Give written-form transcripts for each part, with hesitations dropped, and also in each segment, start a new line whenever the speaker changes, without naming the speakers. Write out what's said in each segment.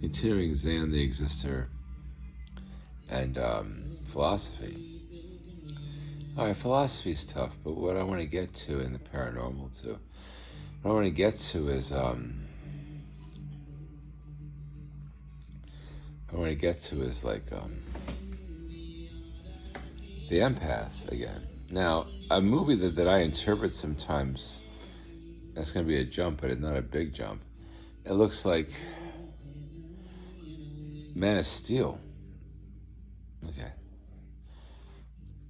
continuing exam the existor and philosophy. All right, philosophy is tough, but what I want to get to in the paranormal too, what I want to get to is the empath again. Now, a movie that I interpret sometimes, that's going to be a jump, but it's not a big jump. It looks like Man of Steel. Okay.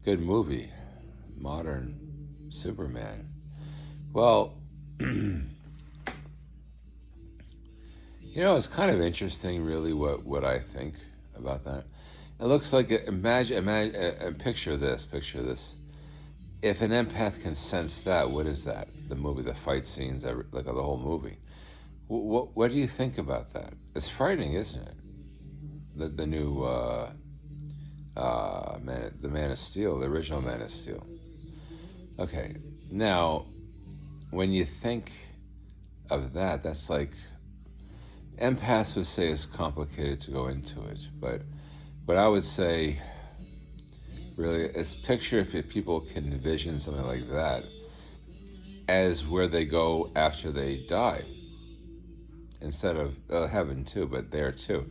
Good movie. Modern Superman. Well, it's kind of interesting, really, what I think about that. It looks like imagine, picture this. If an empath can sense that, what is that? The movie, the fight scenes, like the whole movie. What do you think about that? It's frightening, isn't it? The new the Man of Steel, the original Man of Steel. Okay, now when you think of that, that's like empaths would say it's complicated to go into it, but what I would say really is picture if people can envision something like that as where they go after they die, instead of heaven too, but there too.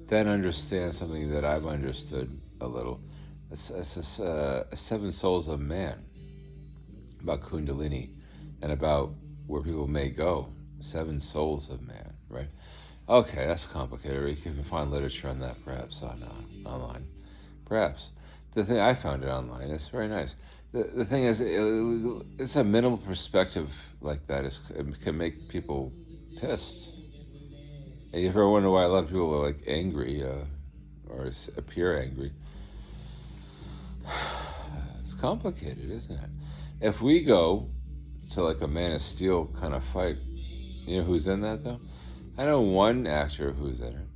Then understand something that I've understood a little. It's Seven Souls of Man, about Kundalini and about where people may go. Seven Souls of Man, right? Okay, that's complicated. You can find literature on that perhaps online. Perhaps. The thing I found it online. It's very nice. The thing is, it's a minimal perspective like that. It can make people pissed. And you ever wonder why a lot of people are like angry or appear angry? It's complicated, isn't it? If we go to like a Man of Steel kind of fight, you know who's in that though? I know one actor who's in it,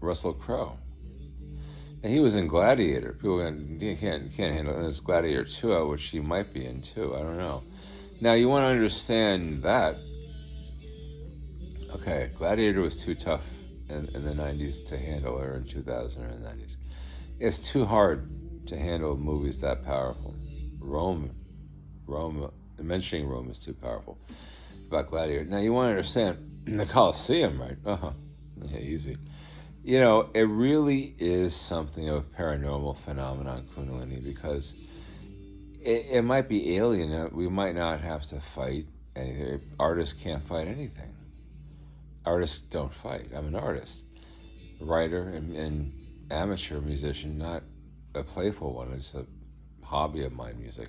Russell Crowe. And he was in Gladiator. People can't handle it. And there's Gladiator 2, which he might be in too. I don't know. Now you want to understand that. Okay, Gladiator was too tough in the 90s to handle, or in 2000 or in the 90s. It's too hard to handle movies that powerful. Rome, mentioning Rome is too powerful. About Gladiator. Now you want to understand the Colosseum, right? Yeah, easy. It really is something of a paranormal phenomenon, Kundalini, because it might be alien. We might not have to fight anything. Artists can't fight anything. Artists don't fight. I'm an artist, writer, and amateur musician, not a playful one. It's a hobby of mine, music.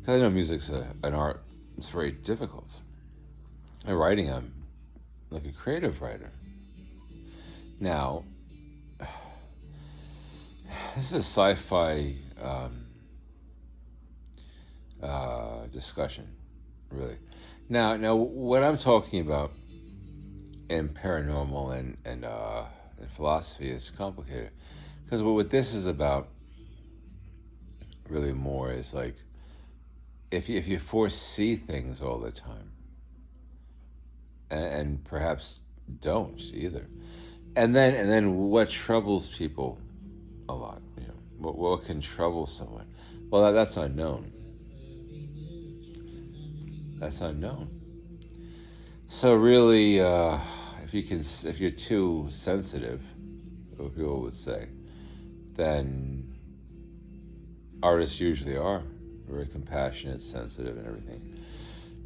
Because I know music's an art. It's very difficult. And writing, I'm like a creative writer. Now, this is a sci-fi discussion, really. Now, what I'm talking about in paranormal and philosophy is complicated, because what this is about, really more, is like if you foresee things all the time, and perhaps don't either. And then what troubles people a lot? What can trouble someone? Well, that's unknown. That's unknown. So really, if you're too sensitive, what people would say, then artists usually are very compassionate, sensitive, and everything.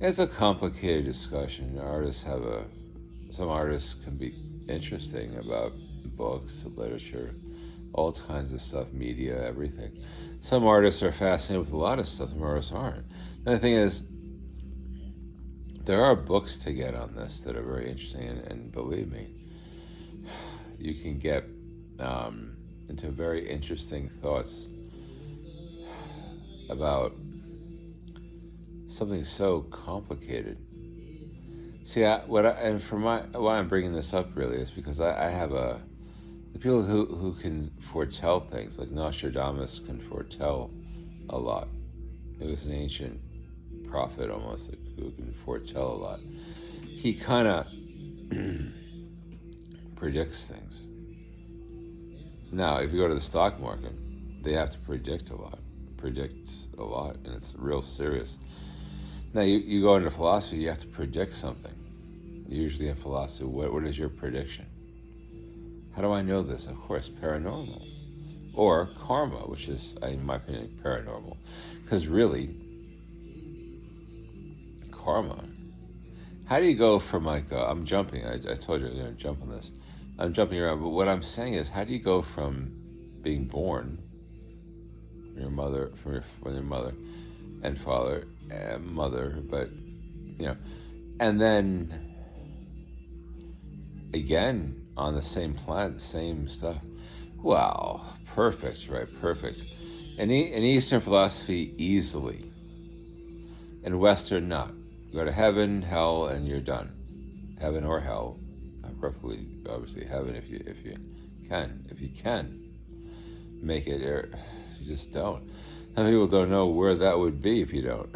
It's a complicated discussion. Some artists can be interesting about books, literature, all kinds of stuff, media, everything. Some artists are fascinated with a lot of stuff, some artists aren't. And the thing is, there are books to get on this that are very interesting, and believe me, you can get into very interesting thoughts about something so complicated. See, why I'm bringing this up really is because I have the people who can foretell things, like Nostradamus can foretell a lot. It was an ancient prophet almost who can foretell a lot. He kind of predicts things. Now, if you go to the stock market, they have to predict a lot, and it's real serious. Now, you go into philosophy, you have to predict something. Usually in philosophy, what is your prediction? How do I know this? Of course, paranormal. Or karma, which is, in my opinion, paranormal. Because really, karma, how do you go from like, I'm jumping, I told you I'm going to jump on this. I'm jumping around, but what I'm saying is, how do you go from being born from your mother and father and mother, but, and then again on the same planet, the same stuff. Wow, perfect, right? Perfect. In Eastern philosophy, easily. In Western, not. You go to heaven, hell, and you're done. Heaven or hell, preferably, obviously, heaven if you can. If you can make it, you just don't. Some people don't know where that would be if you don't.